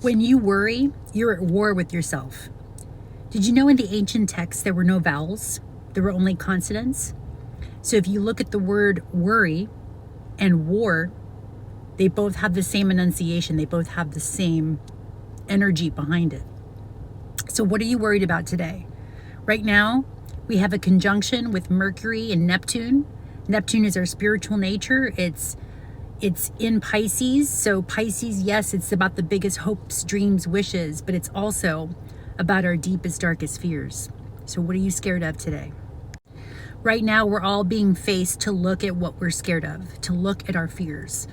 When you worry, you're at war with yourself. Did you know in the ancient texts there were no vowels? There were only consonants. So if you look at the word worry and war, they both have the same enunciation. They both have the same energy behind it. So what are you worried about today? Right now, we have a conjunction with Mercury and Neptune. Neptune is our spiritual nature. It's in Pisces. So Pisces, yes, it's about the biggest hopes, dreams, wishes, but it's also about our deepest, darkest fears. So what are you scared of today? Right now, we're all being faced to look at what we're scared of, to look at our fears.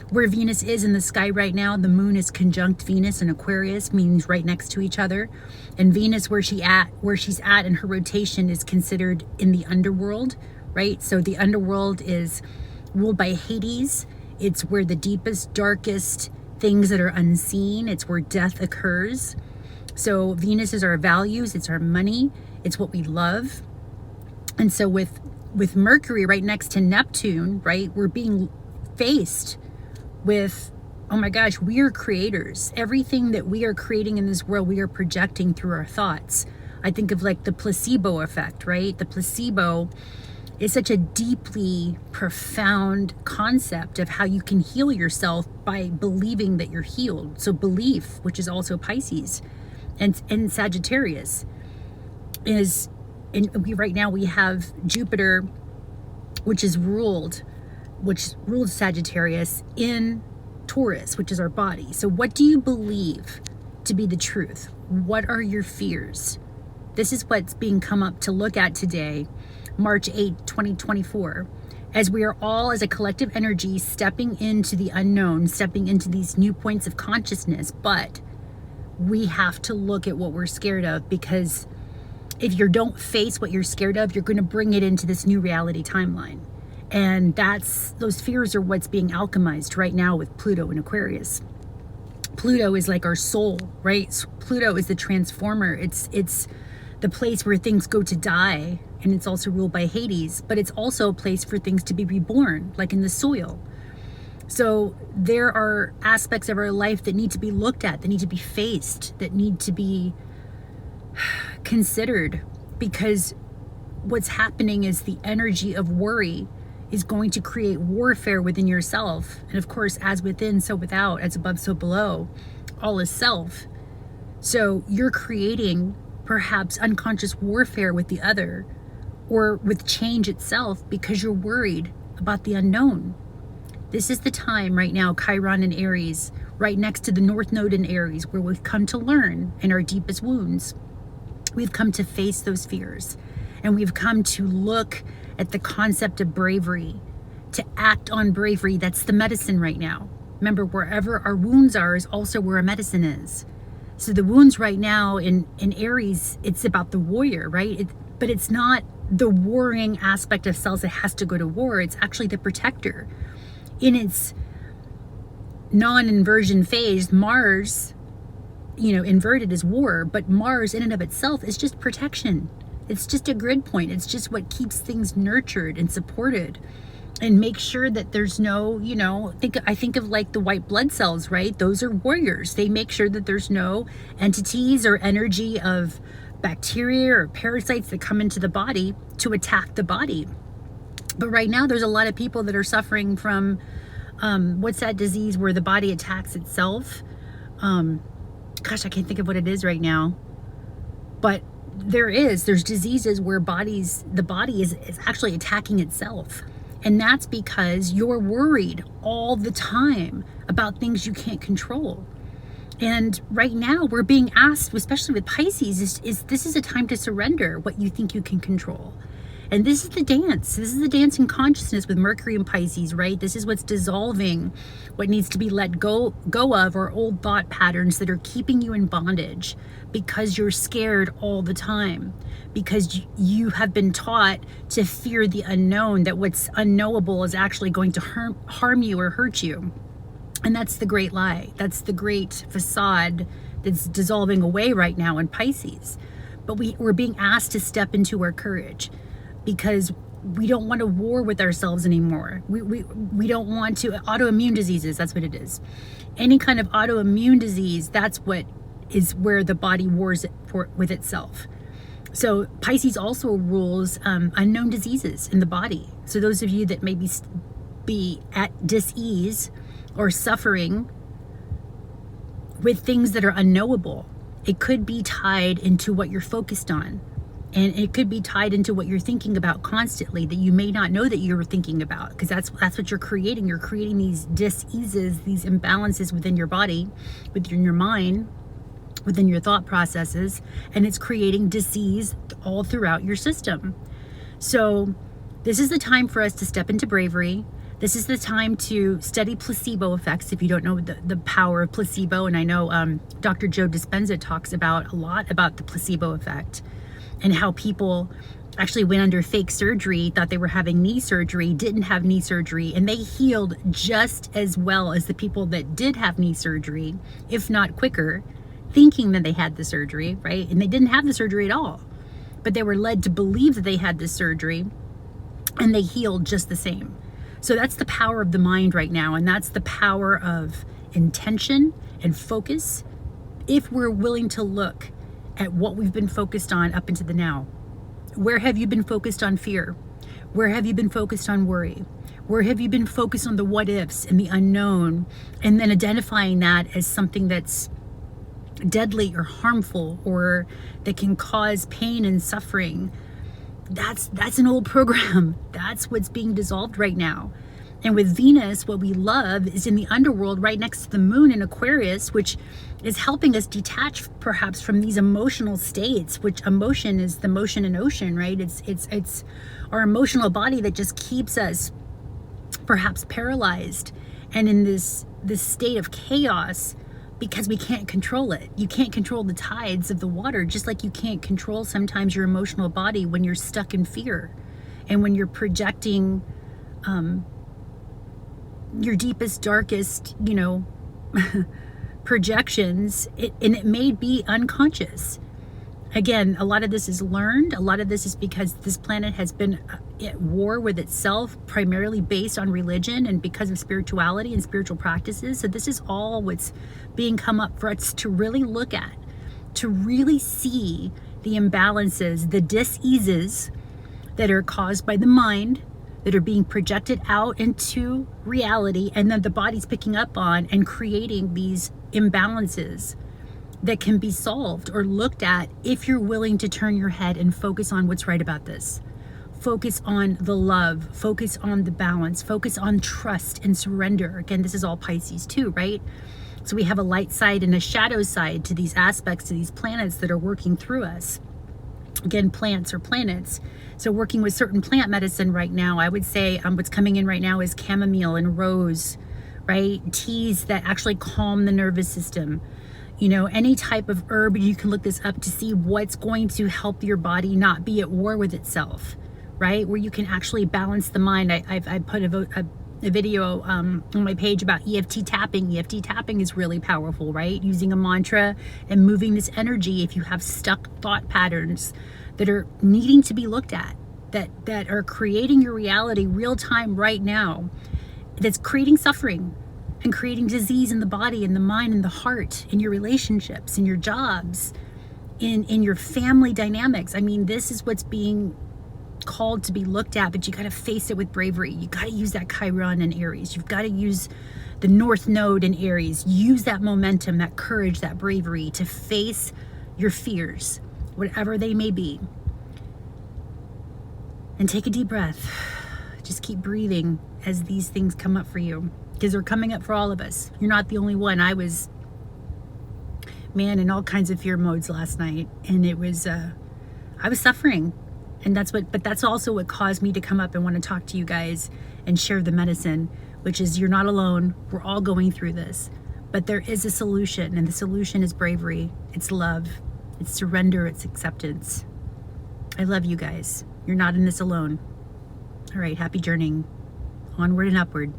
Where Venus is in the sky right now, the moon is conjunct Venus in Aquarius, means right next to each other. And Venus, where she's at in her rotation, is considered in the underworld, right? So the underworld is ruled by Hades. It's where the deepest, darkest things that are unseen. It's where death occurs. So Venus is our values. It's our money. It's what we love. And so with Mercury right next to Neptune, right, we're being faced with, oh my gosh, we are creators. Everything that we are creating in this world, we are projecting through our thoughts. I think of like the placebo effect, right? The placebo is such a deeply profound concept of how you can heal yourself by believing that you're healed. So belief, which is also Pisces and Sagittarius, is, right now we have Jupiter, which ruled Sagittarius in Taurus, which is our body. So what do you believe to be the truth? What are your fears? This is what's being come up to look at today, March 8, 2024, as we are all as a collective energy stepping into the unknown, stepping into these new points of consciousness. But we have to look at what we're scared of, because if you don't face what you're scared of, you're going to bring it into this new reality timeline. And those fears are what's being alchemized right now with Pluto in Aquarius. Pluto is like our soul, right? So Pluto is the transformer. It's the place where things go to die, and it's also ruled by Hades, but it's also a place for things to be reborn, like in the soil. So there are aspects of our life that need to be looked at, that need to be faced, that need to be considered, because what's happening is the energy of worry is going to create warfare within yourself. And of course, as within, so without, as above, so below, all is self. So you're creating perhaps unconscious warfare with the other, or with change itself, because you're worried about the unknown. This is the time right now, Chiron in Aries, right next to the North Node in Aries, where we've come to learn in our deepest wounds. We've come to face those fears, and we've come to look at the concept of bravery, to act on bravery. That's the medicine right now. Remember, wherever our wounds are is also where our medicine is. So the wounds right now in Aries, it's about the warrior, right? But it's not the warring aspect of cells that has to go to war. It's actually the protector. In its non-inversion phase, Mars, inverted is war, but Mars in and of itself is just protection. It's just a grid point. It's just what keeps things nurtured and supported, and make sure that there's no, I think of like the white blood cells, right? Those are warriors. They make sure that there's no entities or energy of bacteria or parasites that come into the body to attack the body. But right now, there's a lot of people that are suffering from, what's that disease where the body attacks itself? Gosh, I can't think of what it is right now. But there's diseases where the body is actually attacking itself. And that's because you're worried all the time about things you can't control. And right now we're being asked, especially with Pisces, this is a time to surrender what you think you can control. And this is the dance. This is the dance in consciousness with Mercury and Pisces, right? This is what's dissolving what needs to be let go of, or old thought patterns that are keeping you in bondage because you're scared all the time, because you have been taught to fear the unknown, that what's unknowable is actually going to harm you or hurt you. And that's the great lie. That's the great facade that's dissolving away right now in Pisces. But we're being asked to step into our courage, because we don't want to war with ourselves anymore. We don't want to, autoimmune diseases, that's what it is. Any kind of autoimmune disease, that's what is where the body wars with itself. So Pisces also rules unknown diseases in the body. So those of you that may be at dis-ease or suffering with things that are unknowable, it could be tied into what you're focused on. And it could be tied into what you're thinking about constantly that you may not know that you're thinking about, because that's what you're creating. You're creating these dis-eases, these imbalances within your body, within your mind, within your thought processes, and it's creating disease all throughout your system. So this is the time for us to step into bravery. This is the time to study placebo effects if you don't know the power of placebo. And I know Dr. Joe Dispenza talks about a lot about the placebo effect and how people actually went under fake surgery, thought they were having knee surgery, didn't have knee surgery, and they healed just as well as the people that did have knee surgery, if not quicker, thinking that they had the surgery, right? And they didn't have the surgery at all, but they were led to believe that they had this surgery, and they healed just the same. So that's the power of the mind right now, and that's the power of intention and focus if we're willing to look at what we've been focused on up into the now. Where have you been focused on fear? Where have you been focused on worry? Where have you been focused on the what ifs and the unknown, and then identifying that as something that's deadly or harmful or that can cause pain and suffering? That's an old program. That's what's being dissolved right now. And with Venus, what we love is in the underworld right next to the moon in Aquarius, which is helping us detach perhaps from these emotional states, which emotion is the motion in ocean, right? It's our emotional body that just keeps us perhaps paralyzed and in this state of chaos because we can't control it. You can't control the tides of the water, just like you can't control sometimes your emotional body when you're stuck in fear and when you're projecting your deepest, darkest, projections, and it may be unconscious. Again, a lot of this is learned. A lot of this is because this planet has been at war with itself, primarily based on religion and because of spirituality and spiritual practices. So this is all what's being come up for us to really look at, to really see the imbalances, the dis-eases that are caused by the mind, that are being projected out into reality, and then the body's picking up on and creating these imbalances that can be solved or looked at if you're willing to turn your head and focus on what's right about this. Focus on the love, focus on the balance, focus on trust and surrender. Again, this is all Pisces too, right? So we have a light side and a shadow side to these aspects, to these planets that are working through us. Again, plants or planets. So working with certain plant medicine right now, I would say what's coming in right now is chamomile and rose, right? Teas that actually calm the nervous system. Any type of herb, you can look this up to see what's going to help your body not be at war with itself, right? Where you can actually balance the mind. I put a video on my page about EFT tapping. EFT tapping is really powerful, right? Using a mantra and moving this energy if you have stuck thought patterns that are needing to be looked at, that are creating your reality real time right now, that's creating suffering and creating disease in the body, in the mind, in the heart, in your relationships, in your jobs, in your family dynamics. I mean, this is what's being called to be looked at, but you got to face it with bravery. You got to use that Chiron in Aries. You've got to use the North Node in Aries. Use that momentum, that courage, that bravery to face your fears, whatever they may be. And take a deep breath. Just keep breathing as these things come up for you, because they're coming up for all of us. You're not the only one. I was, in all kinds of fear modes last night, and it was, I was suffering. And that's also what caused me to come up and want to talk to you guys and share the medicine, which is you're not alone. We're all going through this, but there is a solution, and the solution is bravery. It's love. It's surrender. It's acceptance. I love you guys. You're not in this alone. All right. Happy journeying onward and upward.